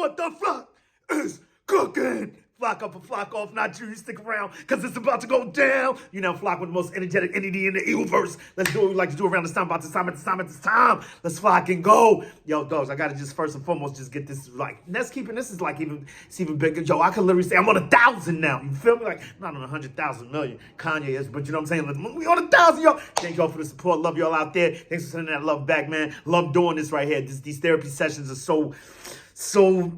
what the flock is cooking. Flock up and flock off, not you stick around, because it's about to go down. You know, flock with the most energetic entity in the Eagleverse. Let's do what we like to do around this time, about this time, at this time, at this time. Let's flock and go. Yo, dogs, I got to just first and foremost just get this, like, let's keep it, this is like it's even bigger. Yo, I can literally say I'm on 1,000 now. You feel me? Like, not on 100,000 million. Kanye is, but you know what I'm saying? We on 1,000, y'all. Thank y'all for the support. Love y'all out there. Thanks for sending that love back, man. Love doing this right here. These therapy sessions are so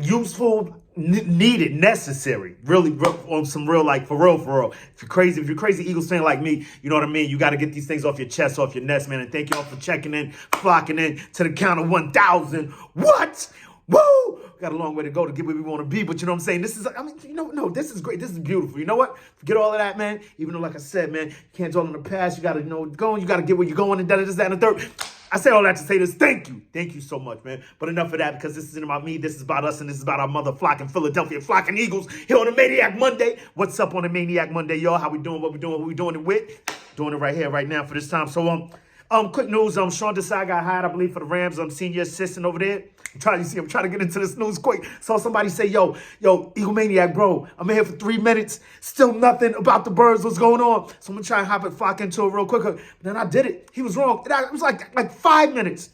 useful, needed, necessary. Really, on some real, like, for real. If you're crazy Eagles fan like me, you know what I mean? You got to get these things off your chest, off your nest, man. And thank y'all for checking in, flocking in to the count of 1,000. What? Woo! Got a long way to go to get where we want to be, but you know what I'm saying? This is, I mean, no, this is great. This is beautiful. You know what? Forget all of that, man. Even though, like I said, man, you can't dwell on the past. You got to know where you're going. You got to get where you're going, and that, and the third. I say all that to say this. Thank you. Thank you so much, man. But enough of that, because this isn't about me. This is about us, and this is about our mother flocking Philadelphia, flocking Eagles here on a Maniac Monday. What's up on a Maniac Monday, y'all? How we doing? What we doing? Who we doing it with? Doing it right here, right now for this time. So, quick news. Sean Desai got hired, I believe, for the Rams. Senior assistant over there. I'm trying to get into this news quick. Saw somebody say, yo, Eagle Maniac, bro, I'm in here for 3 minutes. Still nothing about the Birds. What's going on? So I'm going to try and hop and flock into it real quicker. But then I did it. He was wrong. It was like 5 minutes.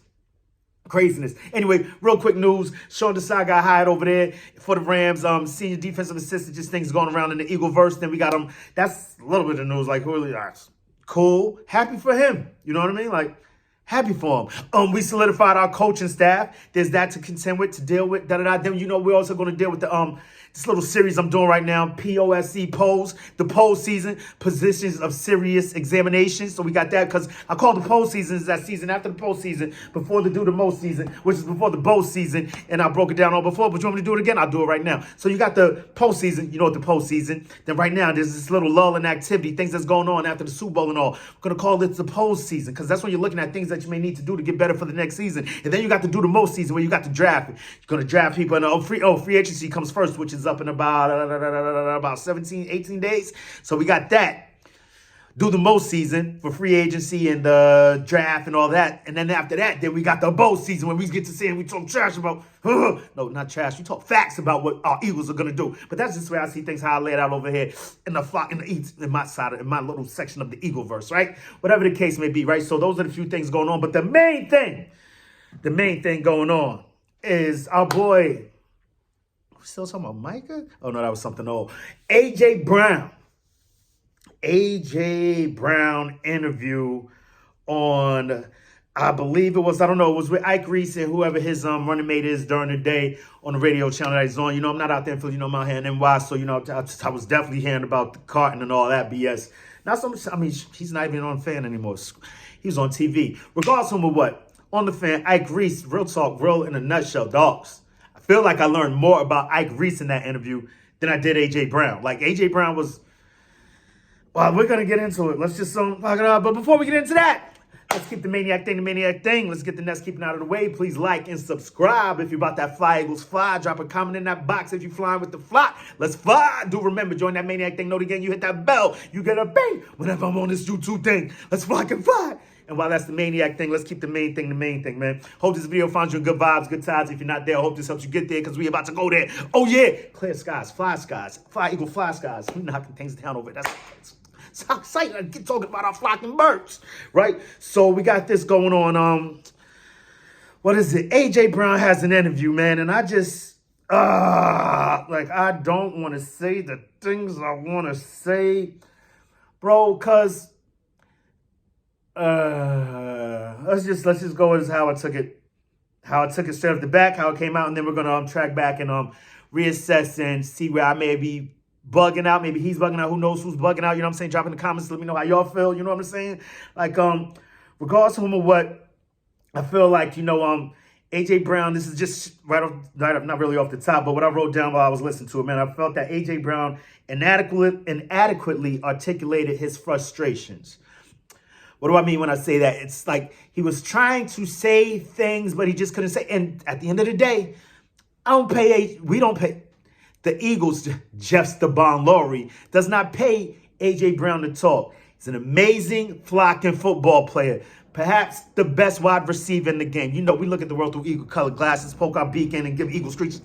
Craziness. Anyway, real quick news. Sean Desai got hired over there for the Rams. Senior defensive assistant, just things going around in the Eagleverse. Then we got him. That's a little bit of news. Like, really, that's cool. Happy for him. You know what I mean? Like, happy for him. We solidified our coaching staff. There's that to contend with, to deal with. Then you know we're also going to deal with the this little series I'm doing right now, P.O.S.E. polls, the poll season, positions of serious examinations. So we got that, because I call the poll season is that season after the poll season, before the do the most season, which is before the bowl season. And I broke it down all before, but you want me to do it again? I'll do it right now. So you got the poll season, you know what the poll season. Then right now there's this little lull in activity, things that's going on after the Super Bowl and all. I'm going to call it the poll season, because that's when you're looking at things that you may need to do to get better for the next season. And then you got to do the most season, where you got to draft. You're going to draft people, and free agency comes first, which is up in about 17, 18 days. So we got that. Do the most season for free agency and the draft and all that. And then after that, then we got the bowl season, when we get to see and we talk trash about, no, not trash. We talk facts about what our Eagles are going to do. But that's just where I see things, how I lay it out over here in the flock, in my side, in my little section of the Eagleverse, right? Whatever the case may be, right? So those are the few things going on. But the main thing going on is our boy, still talking about Micah? Oh, no, that was something old. A.J. Brown interview on, I believe it was with Ike Reese and whoever his running mate is during the day on the radio channel that he's on. You know, I'm not out there in Philly, you know, I'm out here in NY, so, you know, I was definitely hearing about the carton and all that BS. Not so much, I mean, he's not even on Fan anymore. He was on TV. Regardless of what, on the Fan, Ike Reese, real talk, real in a nutshell, dogs. I feel like I learned more about Ike Reese in that interview than I did A.J. Brown. Like, A.J. Brown was, well, we're going to get into it. Let's just talk it up. But before we get into that, let's keep the maniac thing. Let's get the nest keeping out of the way. Please like and subscribe if you're about that fly, Eagles fly. Drop a comment in that box if you're flying with the flock. Let's fly. Do remember, join that maniac thing. Note again, you hit that bell. You get a bang whenever I'm on this YouTube thing. Let's flock and fly. And while that's the maniac thing, let's keep the main thing, man. Hope this video finds you in good vibes, good times. If you're not there, I hope this helps you get there, because we about to go there. Oh, yeah. Clear skies, fly eagle fly skies. We knocking things down over it. That's how excited I get talking about our flocking birds, right? So we got this going on. What is it? A.J. Brown has an interview, man, and I just, I don't want to say the things I want to say, bro, because let's just go as how I took it straight off the back, how it came out, and then we're gonna track back and reassess and see where I may be bugging out. Maybe he's bugging out. Who knows who's bugging out? You know what I'm saying? Drop in the comments. Let me know how y'all feel. You know what I'm saying? Like, regardless of what I feel like, you know, A.J. Brown, this is just right off, not really off the top, but what I wrote down while I was listening to it, man, I felt that A.J. Brown inadequately articulated his frustrations. What do I mean when I say that? It's like he was trying to say things, but he just couldn't say. And at the end of the day, we don't pay. The Eagles, Jeff Steban Laurie, does not pay A.J. Brown to talk. He's an amazing flocking football player. perhaps the best wide receiver in the game. You know, we look at the world through eagle-colored glasses, poke our beak in and give eagle screeches,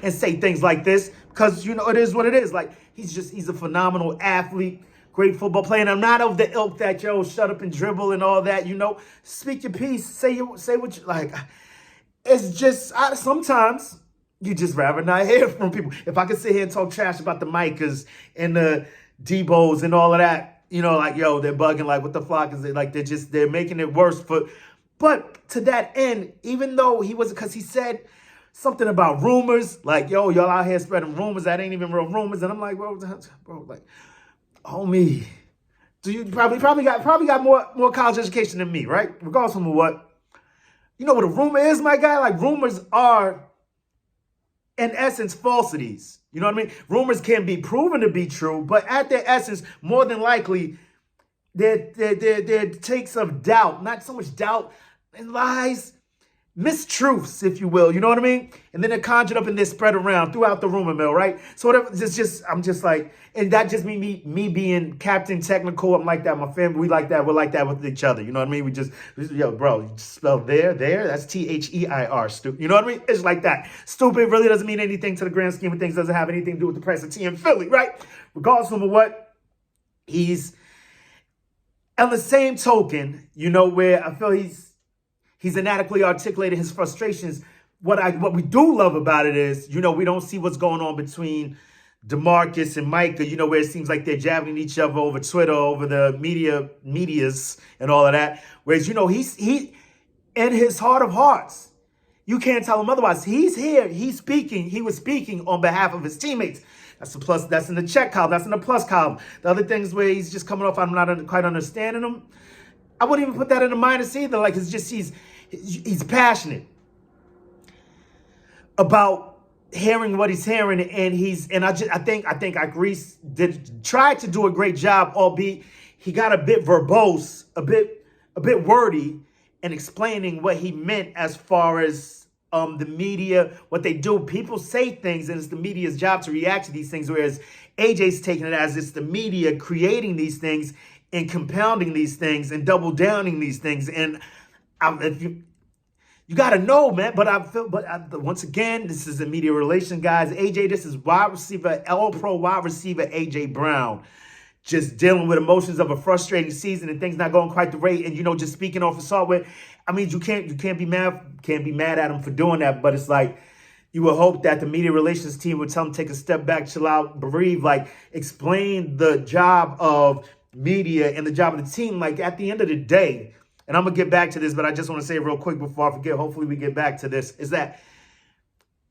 and say things like this because, you know, it is what it is. Like, he's a phenomenal athlete, great football player. And I'm not of the ilk that, yo, shut up and dribble and all that, you know. Speak your piece, say what you like. It's just, sometimes you just rather not hear from people. If I could sit here and talk trash about the Micahs and the Debos and all of that, you know, like, yo, they're bugging, like, what the flock is it? Like, they're making it worse but to that end, even though because he said something about rumors, like, yo, y'all out here spreading rumors that ain't even real rumors. And I'm like, bro, like, homie, you probably got more college education than me, right? Regardless of what. You know what a rumor is, my guy? Like, rumors are, in essence, falsities. You know what I mean? Rumors can be proven to be true, but at their essence, more than likely, they're takes of doubt, not so much doubt and lies, mistruths, if you will. You know what I mean? And then they're conjured up and they're spread around throughout the rumor mill, right? So whatever, I'm just like, and that just me being Captain Technical. I'm like that. My family, we like that. We're like that with each other. You know what I mean? we just yo, bro, you just spell there. That's THEIR. Stupid. You know what I mean? It's like that. Stupid really doesn't mean anything to the grand scheme of things. Doesn't have anything to do with the price of tea in Philly, right? Regardless of what, he's on the same token, you know, where I feel he's inadequately articulated his frustrations. What we do love about it is, you know, we don't see what's going on between DeMarcus and Micah, you know, where it seems like they're jabbing each other over Twitter, over the medias and all of that. Whereas, you know, he in his heart of hearts, you can't tell him otherwise. He's here, he's speaking, he was speaking on behalf of his teammates. That's the plus, that's in the check column, that's in the plus column. The other things where he's just coming off, I'm not quite understanding him. I wouldn't even put that in the minus either. Like, it's just he's passionate about hearing what he's hearing, and I think Grease tried to do a great job, albeit he got a bit verbose, a bit wordy in explaining what he meant as far as the media, what they do. People say things, and it's the media's job to react to these things, whereas AJ's taking it as it's the media creating these things and compounding these things and double downing these things. And if you got to know, man. Once again, this is the media relation, guys. AJ, this is wide receiver, all-pro wide receiver AJ Brown, just dealing with emotions of a frustrating season and things not going quite the rate. And, you know, just speaking off his software. I mean, you can't be mad at him for doing that. But it's like, you would hope that the media relations team would tell him, take a step back, chill out, breathe, like, explain the job of media and the job of the team. Like, at the end of the day, and I'm going to get back to this, but I just want to say it real quick before I forget, hopefully we get back to this, is that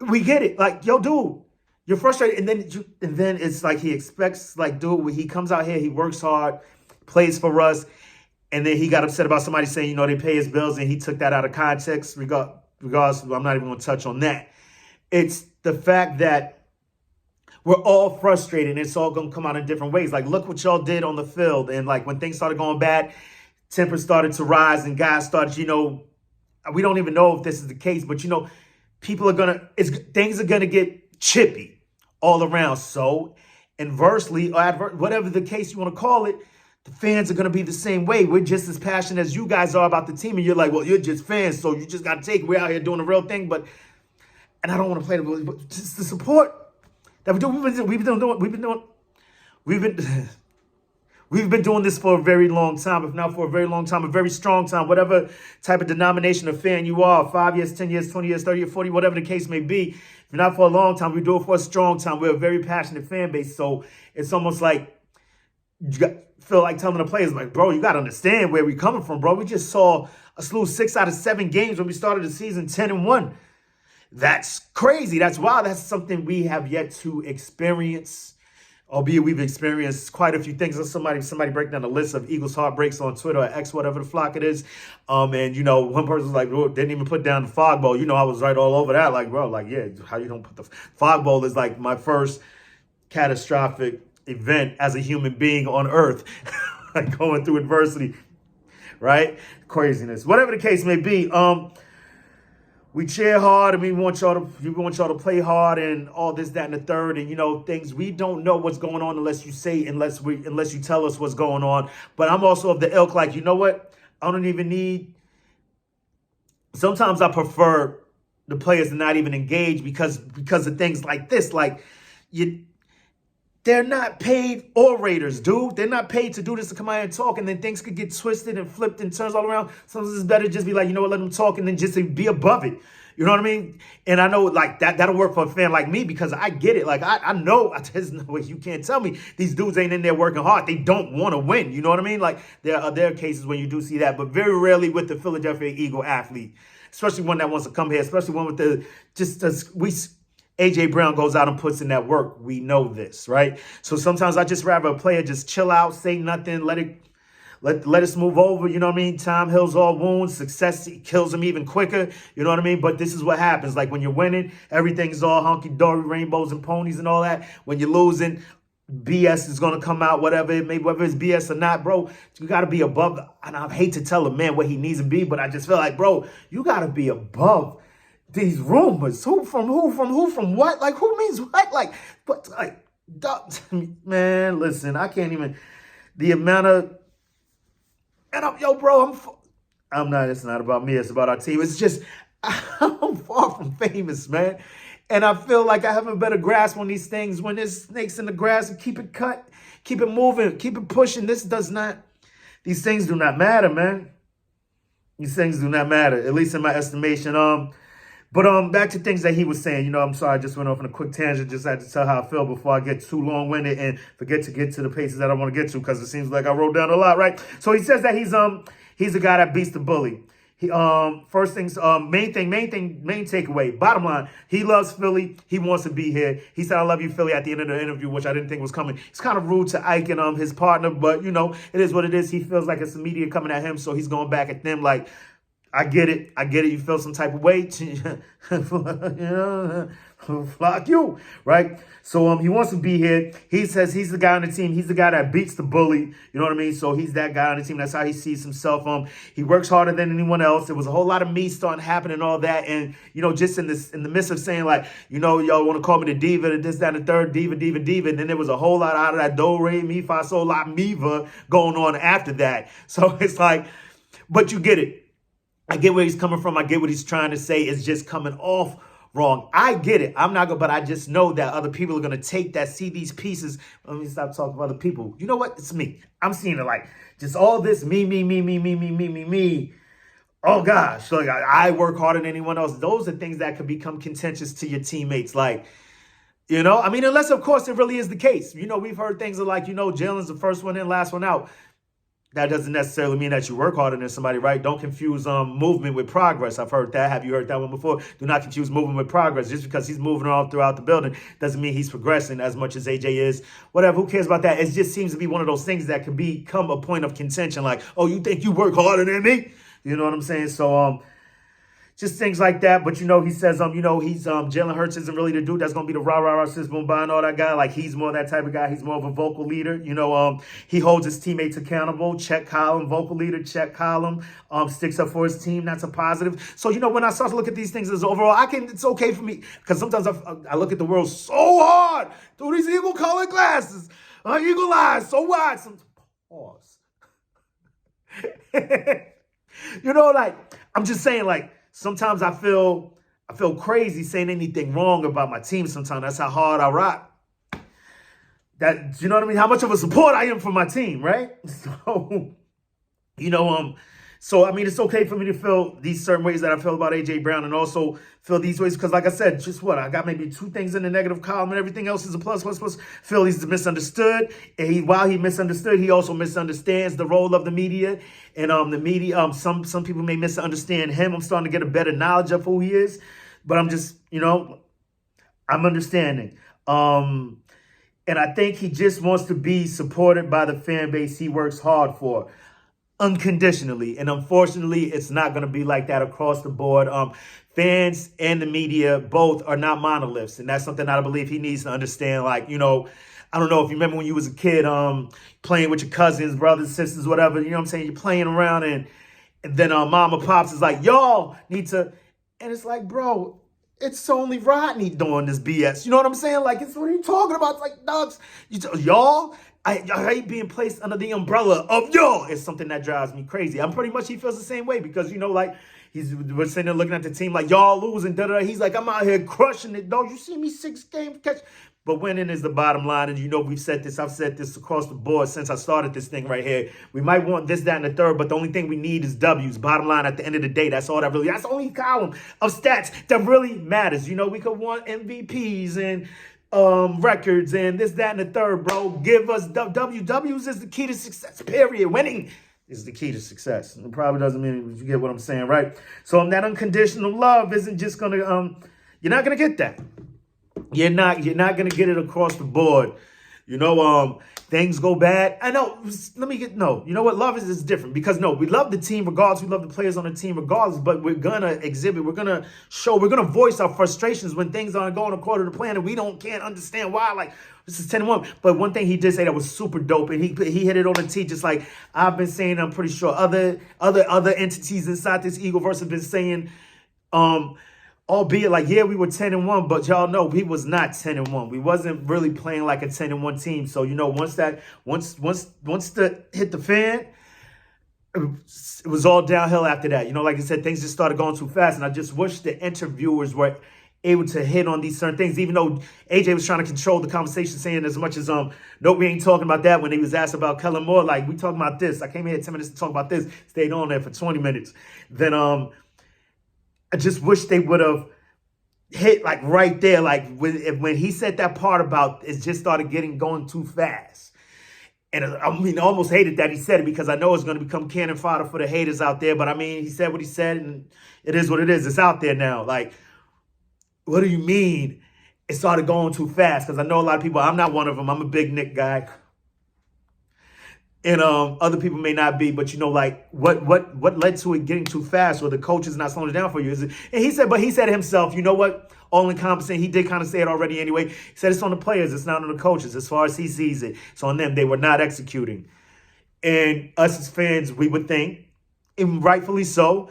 we get it. Like, yo, dude, you're frustrated. And then it's like he expects, like, dude, when he comes out here, he works hard, plays for us, and then he got upset about somebody saying, you know, they pay his bills, and he took that out of context. Regardless, I'm not even going to touch on that. It's the fact that we're all frustrated, and it's all going to come out in different ways. Like, look what y'all did on the field. And, like, when things started going bad, tempers started to rise and guys started, you know, we don't even know if this is the case, but, you know, things are going to get chippy all around. So inversely or whatever the case you want to call it, the fans are going to be the same way. We're just as passionate as you guys are about the team. And you're like, well, you're just fans, so you just got to take it. We're out here doing the real thing. And I don't want to play but just the support that we do. We've been doing this for a very long time, if not for a very long time, a very strong time, whatever type of denomination of fan you are, 5 years, 10 years, 20 years, 30 or 40, whatever the case may be. If you're not for a long time, we do it for a strong time. We're a very passionate fan base. So it's almost like you feel like telling the players, like, bro, you got to understand where we're coming from, bro. We just saw us lose 6 out of 7 games when we started the season 10-1. That's crazy. That's wild. That's something we have yet to experience. Albeit we've experienced quite a few things. Somebody break down the list of Eagles heartbreaks on Twitter or X, whatever the flock it is. And, you know, one person was like, bro, didn't even put down the fog bowl. You know, I was right all over that. Like, bro, like, yeah, how you don't put the fog bowl is like my first catastrophic event as a human being on earth, like going through adversity, right? Craziness. Whatever the case may be. We cheer hard and we want y'all to play hard and all this, that, and the third. And, you know, things we don't know what's going on unless you tell us what's going on. But I'm also of the ilk, like, you know what? I don't even need. Sometimes I prefer the players to not even engage because of things like this. Like you, they're not paid orators, dude. They're not paid to do this, to come out and talk, and then things could get twisted and flipped and turns all around. Sometimes it's better to just be like, you know what, let them talk, and then just to be above it. You know what I mean? And I know like that'll work for a fan like me because I get it. Like I know there's no way you can't tell me these dudes ain't in there working hard. They don't want to win. You know what I mean? Like there are cases when you do see that, but very rarely with the Philadelphia Eagle athlete, especially one that wants to come here, especially one with the AJ Brown goes out and puts in that work. We know this, right? So sometimes I just rather a player just chill out, say nothing, let us move over. You know what I mean? Time heals all wounds. Success kills them even quicker. You know what I mean? But this is what happens. Like when you're winning, everything's all hunky-dory, rainbows and ponies and all that. When you're losing, BS is going to come out, whatever it may be, whether it's BS or not, bro. You got to be above. And I hate to tell a man what he needs to be, but I just feel like, bro, you got to be above these rumors. Who from what? Like, who means what? Like, but like, man, listen, I can't even, the amount of, and I'm not, it's not about me, it's about our team. It's just, I'm far from famous, man. And I feel like I have a better grasp on these things when there's snakes in the grass, and keep it cut, keep it moving, keep it pushing. These things do not matter, man. These things do not matter, at least in my estimation. But back to things that he was saying. You know, I'm sorry, I just went off on a quick tangent. Just had to tell how I feel before I get too long-winded and forget to get to the paces that I want to get to, because it seems like I wrote down a lot, right? So he says that he's a guy that beats the bully. He first things, main takeaway, bottom line, he loves Philly. He wants to be here. He said, "I love you, Philly," at the end of the interview, which I didn't think was coming. It's kind of rude to Ike and his partner, but you know, it is what it is. He feels like it's the media coming at him, so he's going back at them like, I get it. You feel some type of way. Fuck you, right? So he wants to be here. He says he's the guy on the team. He's the guy that beats the bully. You know what I mean? So he's that guy on the team. That's how he sees himself. He works harder than anyone else. There was a whole lot of me starting happening and all that. And, you know, just in the midst of saying like, you know, y'all want to call me the diva, the this, that, and the third, diva. And then there was a whole lot out of that do, re, mi, fa, sol, la, miva going on after that. So it's like, but you get it. I get where he's coming from. I get what he's trying to say. It's just coming off wrong. I get it. I'm not going to, but I just know that other people are going to take that, see these pieces. Let me stop talking about other people. You know what? It's me. I'm seeing it like just all this me. Oh gosh. Like I work harder than anyone else. Those are things that could become contentious to your teammates. Like, you know, I mean, unless of course it really is the case. You know, we've heard things like, you know, Jalen's the first one in, last one out. That doesn't necessarily mean that you work harder than somebody, right? Don't confuse movement with progress. I've heard that. Have you heard that one before? Do not confuse movement with progress. Just because he's moving all throughout the building doesn't mean he's progressing as much as AJ is. Whatever, who cares about that? It just seems to be one of those things that can become a point of contention. Like, oh, you think you work harder than me? You know what I'm saying? So, just things like that. But, you know, he says, you know, he's Jalen Hurts isn't really the dude that's going to be the rah-rah sis boom and all that guy. Like, he's more that type of guy. He's more of a vocal leader. You know, he holds his teammates accountable. Check column, vocal leader, check column. Sticks up for his team. That's a positive. So, you know, when I start to look at these things as overall, it's okay for me. Because sometimes I look at the world so hard through these eagle-colored glasses. Eagle eyes, so wide. Pause. You know, like, I'm just saying, like, sometimes I feel crazy saying anything wrong about my team sometimes. That's how hard I rock. That, you know what I mean? How much of a support I am for my team, right? So, you know, so, I mean, it's okay for me to feel these certain ways that I feel about A.J. Brown and also feel these ways because, like I said, just what? I got maybe 2 things in the negative column and everything else is a plus. Feel he's misunderstood. And while he misunderstood, he also misunderstands the role of the media. And the media, some people may misunderstand him. I'm starting to get a better knowledge of who he is. But I'm just, you know, I'm understanding. And I think he just wants to be supported by the fan base he works hard for. Unconditionally. And unfortunately, it's not going to be like that across the board. Fans and the media both are not monoliths. And that's something I believe he needs to understand. Like, you know, I don't know if you remember when you was a kid playing with your cousins, brothers, sisters, whatever. You know what I'm saying? You're playing around and then mom or pops is like, y'all need to. And it's like, bro, It's only Rodney doing this BS. You know what I'm saying? Like, it's what are you talking about? It's like, dogs, y'all, I hate being placed under the umbrella of y'all. It's something that drives me crazy. I'm pretty much, he feels the same way because, like, we're sitting there looking at the team like, y'all losing, da-da. He's like, I'm out here crushing it, dog. You see me 6 games catch. But winning is the bottom line. And we've said this. I've said this across the board since I started this thing right here. We might want this, that, and the third, but the only thing we need is W's. Bottom line, at the end of the day, that's all that's the only column of stats that really matters. We could want MVPs and records and this, that, and the third, bro. Give us W's is the key to success, period. Winning is the key to success. It probably doesn't mean you get what I'm saying, right? So that unconditional love isn't just going to, you're not going to get that. You're not gonna get it across the board. Things go bad. I know. You know what? Love is different because we love the team regardless. We love the players on the team regardless. But we're gonna exhibit. We're gonna show. We're gonna voice our frustrations when things aren't going according to plan, and we can't understand why. Like, this is 10-1. But one thing he did say that was super dope, and he hit it on the tee, just like I've been saying. I'm pretty sure other entities inside this Eagleverse have been saying. Albeit, like, yeah, we were 10-1, but y'all know we was not 10-1. We wasn't really playing like a 10-1 team. So, once the hit the fan, it was all downhill after that. Like I said, things just started going too fast. And I just wish the interviewers were able to hit on these certain things, even though AJ was trying to control the conversation, saying as much as, no, we ain't talking about that. When he was asked about Kellen Moore, like, we talking about this. I came here 10 minutes to talk about this, stayed on there for 20 minutes. Then, I just wish they would have hit like right there, like when he said that part about it just started going too fast. And I almost hated that he said it because I know it's going to become cannon fodder for the haters out there. But he said what he said, and it is what it is. It's out there now. Like, what do you mean it started going too fast? Because I know a lot of people. I'm not one of them. I'm a big Nick guy. And other people may not be, but like what led to it getting too fast, or the coaches not slowing it down for you? And he said himself, you know what? All encompassing. He did kind of say it already anyway. He said it's on the players, it's not on the coaches. As far as he sees it, it's on them. They were not executing. And us as fans, we would think, and rightfully so,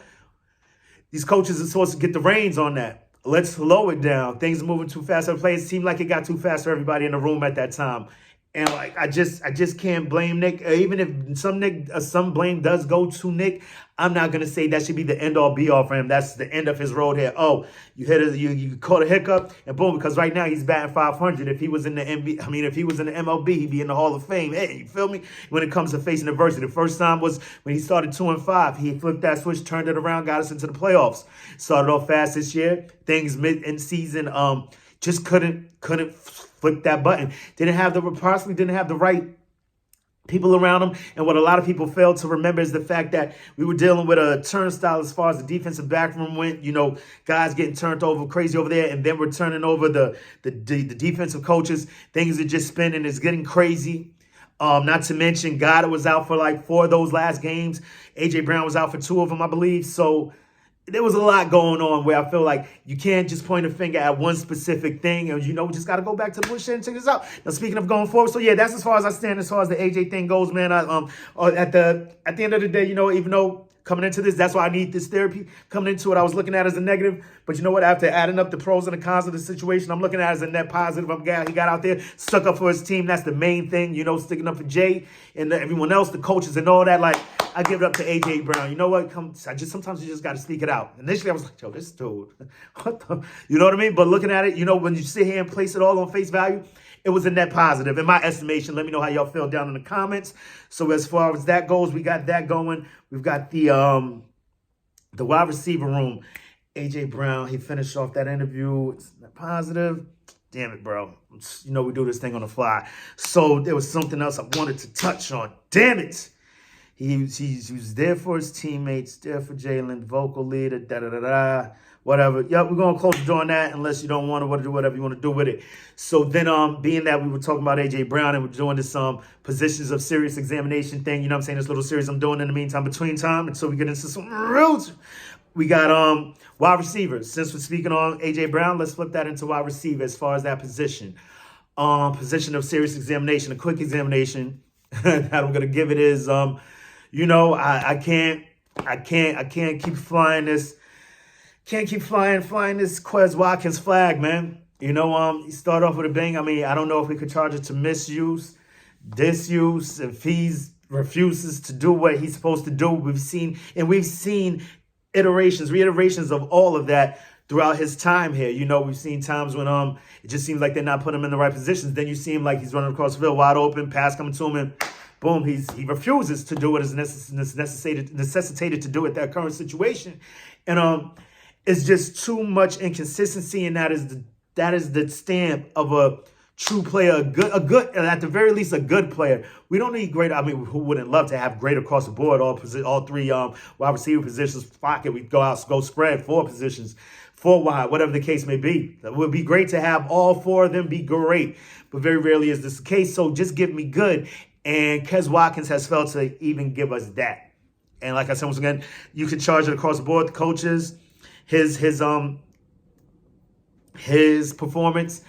these coaches are supposed to get the reins on that. Let's slow it down. Things are moving too fast. The players seemed like it got too fast for everybody in the room at that time. And like I just can't blame Nick. Even if some blame does go to Nick, I'm not gonna say that should be the end all be all for him. That's the end of his road here. Oh, you caught a hiccup and boom, because right now he's batting 500. If he was in the if he was in the MLB, he'd be in the Hall of Fame. Hey, you feel me? When it comes to facing adversity, the first time was when he started 2-5. He flipped that switch, turned it around, got us into the playoffs. Started off fast this year. Things mid in season just couldn't flip that button. Didn't have the right people around him. And what a lot of people fail to remember is the fact that we were dealing with a turnstile as far as the defensive backroom went. Guys getting turned over crazy over there, and then we're turning over the defensive coaches. Things are just spinning. It's getting crazy. Not to mention, Goddard was out for like 4 of those last games. A.J. Brown was out for 2 of them, I believe. So there was a lot going on where I feel like you can't just point a finger at one specific thing. And, we just got to go back to the bullshit and check this out. Now, speaking of going forward, so yeah, that's as far as I stand as far as the AJ thing goes, man. At the end of the day, even though coming into this, that's why I need this therapy. Coming into it, I was looking at it as a negative. But you know what? After adding up the pros and the cons of the situation, I'm looking at it as a net positive. He got out there, stuck up for his team. That's the main thing, sticking up for Jay and everyone else, the coaches and all that. Like, I give it up to A.J. Brown. You know what? Sometimes you just got to speak it out. Initially, I was like, yo, this dude, what the, you know what I mean? But looking at it, when you sit here and place it all on face value, it was a net positive in my estimation. Let me know how y'all feel down in the comments. So as far as that goes, we got that going. We've got the wide receiver room. A.J. Brown, he finished off that interview. It's net positive. Damn it, bro. We do this thing on the fly. So there was something else I wanted to touch on. Damn it. He was there for his teammates, there for Jalen, vocal leader, da-da-da-da, whatever. Yep, we're going to close the door on that unless you don't want to do whatever you want to do with it. So then being that we were talking about A.J. Brown and we're doing this positions of serious examination thing, this little series I'm doing in the meantime, between time, until we get into some real. We got wide receivers. Since we're speaking on A.J. Brown, let's flip that into wide receiver as far as that position. Position of serious examination, a quick examination that I'm going to give it is... I can't keep flying this Can't keep flying this Quez Watkins flag, man. You know, he started off with a bang. I mean, I don't know if we could charge it to misuse, disuse, if he's refuses to do what he's supposed to do. We've seen reiterations of all of that throughout his time here. You know, we've seen times when it just seems like they're not putting him in the right positions. Then you see him like he's running across the field wide open, pass coming to him, and boom, he refuses to do what is necessitated to do at that current situation. And it's just too much inconsistency, and that is the stamp of a true player, a good, at the very least, a good player. We don't need great. I mean, who wouldn't love to have great across the board? All three wide receiver positions. Fuck it, we go spread 4 positions, 4 wide, whatever the case may be. It would be great to have all 4 of them be great, but very rarely is this the case. So just give me good, and Quez Watkins has failed to even give us that. And like I said once again, you can charge it across the board. The coaches, his performance,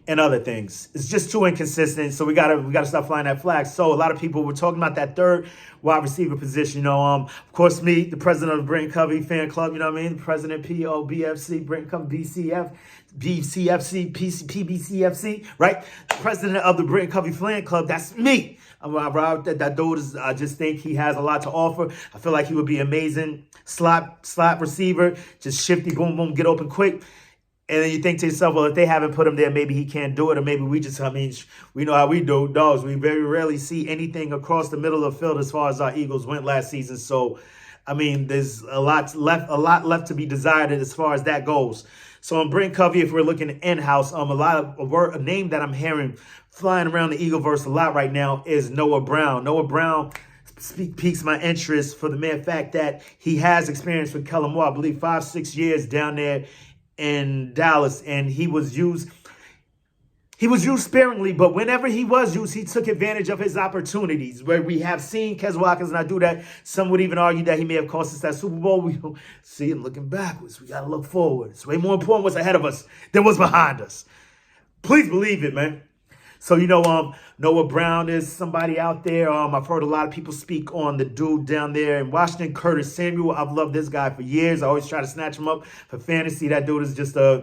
and other things. It's just too inconsistent. So we gotta stop flying that flag. So a lot of people were talking about that third wide receiver position. You know, of course, me, the president of the Brenton Covey fan club. You know what I mean? The president, P.O.S.E, Brenton Covey, BCFC, PBCFC, right? The president of the Brenton Covey fan club. That's me. That dude is. I just think he has a lot to offer. I feel like he would be amazing slot receiver. Just shifty, boom, boom, get open quick. And then you think to yourself, well, if they haven't put him there, maybe he can't do it. Or maybe we know how we do, dogs. We very rarely see anything across the middle of the field as far as our Eagles went last season. So, I mean, there's a lot left to be desired as far as that goes. So on Brent Covey, if we're looking in-house, a name that I'm hearing flying around the Eagleverse a lot right now is Noah Brown. Noah Brown piques my interest for the mere fact that he has experience with Kellen Moore, I believe 5-6 years down there in Dallas, and he was used sparingly, but whenever he was used, he took advantage of his opportunities. Where we have seen Quez Watkins not do that. Some would even argue that he may have cost us that Super Bowl. We don't see him looking backwards. We got to look forward. It's way more important what's ahead of us than what's behind us. Please believe it, man. So, you know, Noah Brown is somebody out there. I've heard a lot of people speak on the dude down there in Washington, Curtis Samuel. I've loved this guy for years. I always try to snatch him up for fantasy. That dude is just I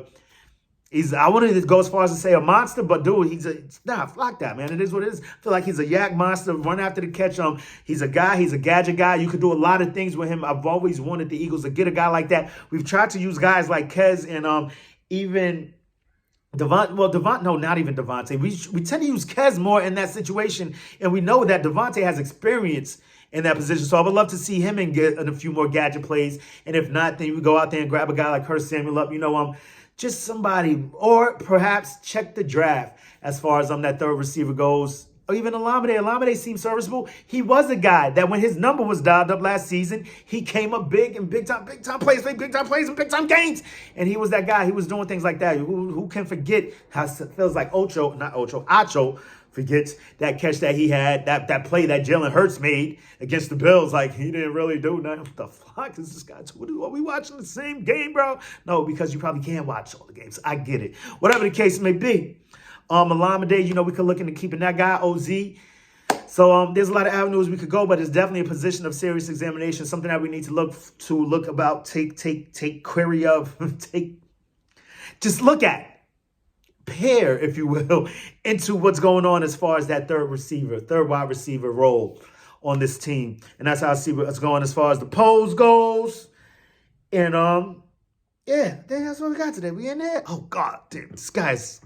wouldn't go as far as to say a monster, but dude, fuck that, man. It is what it is. I feel like he's a yak monster, run after the catch. He's a gadget guy. You could do a lot of things with him. I've always wanted the Eagles to get a guy like that. We've tried to use guys like Quez and even not even Devontae. We tend to use Quez more in that situation, and we know that Devontae has experience in that position. So I would love to see him and get a few more gadget plays. And if not, then you go out there and grab a guy like Curtis Samuel up. You know, just somebody, or perhaps check the draft as far as that third receiver goes. Or even Olamide. Olamide seems serviceable. He was a guy that when his number was dialed up last season, he came up big and big time plays and big time games. And he was that guy. He was doing things like that. Who can forget how it feels like Acho forgets that catch that he had, that play that Jalen Hurts made against the Bills. Like, he didn't really do nothing. What the fuck is this guy doing? Are we watching the same game, bro? No, because you probably can't watch all the games. I get it. Whatever the case may be. Olamide, you know, we could look into keeping that guy, OZ. So there's a lot of avenues we could go, but it's definitely a position of serious examination, something that we need to look about, take query of, just look at, pair, if you will, into what's going on as far as that third wide receiver role on this team. And that's how I see what's going as far as the polls goes. And yeah, that's what we got today. We in there. Oh God, damn, this guy's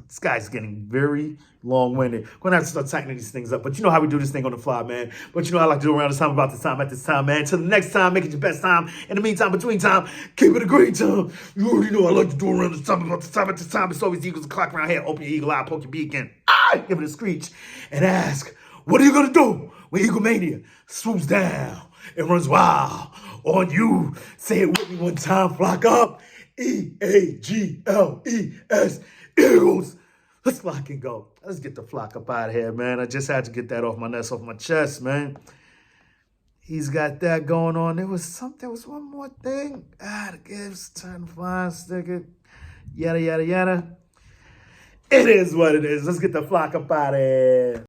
getting very long-winded. We're gonna have to start tightening these things up. But you know how we do this thing on the fly, man. But you know how I like to do around this time, about this time, at this time, man. Till the next time, make it your best time. In the meantime, between time, keep it a great time. You already know I like to do around this time, about this time, at this time. It's always Eagles o'clock around here. Open your eagle eye, poke your beak in. Give it a screech and ask, what are you gonna do when Eagle Mania swoops down and runs wild on you? Say it with me one time, flock up. EAGLES, Eagles. Let's flock and go. Let's get the flock up out of here, man. I just had to get that off my chest, man. He's got that going on. There was one more thing. The gives, turn the flying sticker, yada, yada, yada. It is what it is. Let's get the flock up out of here.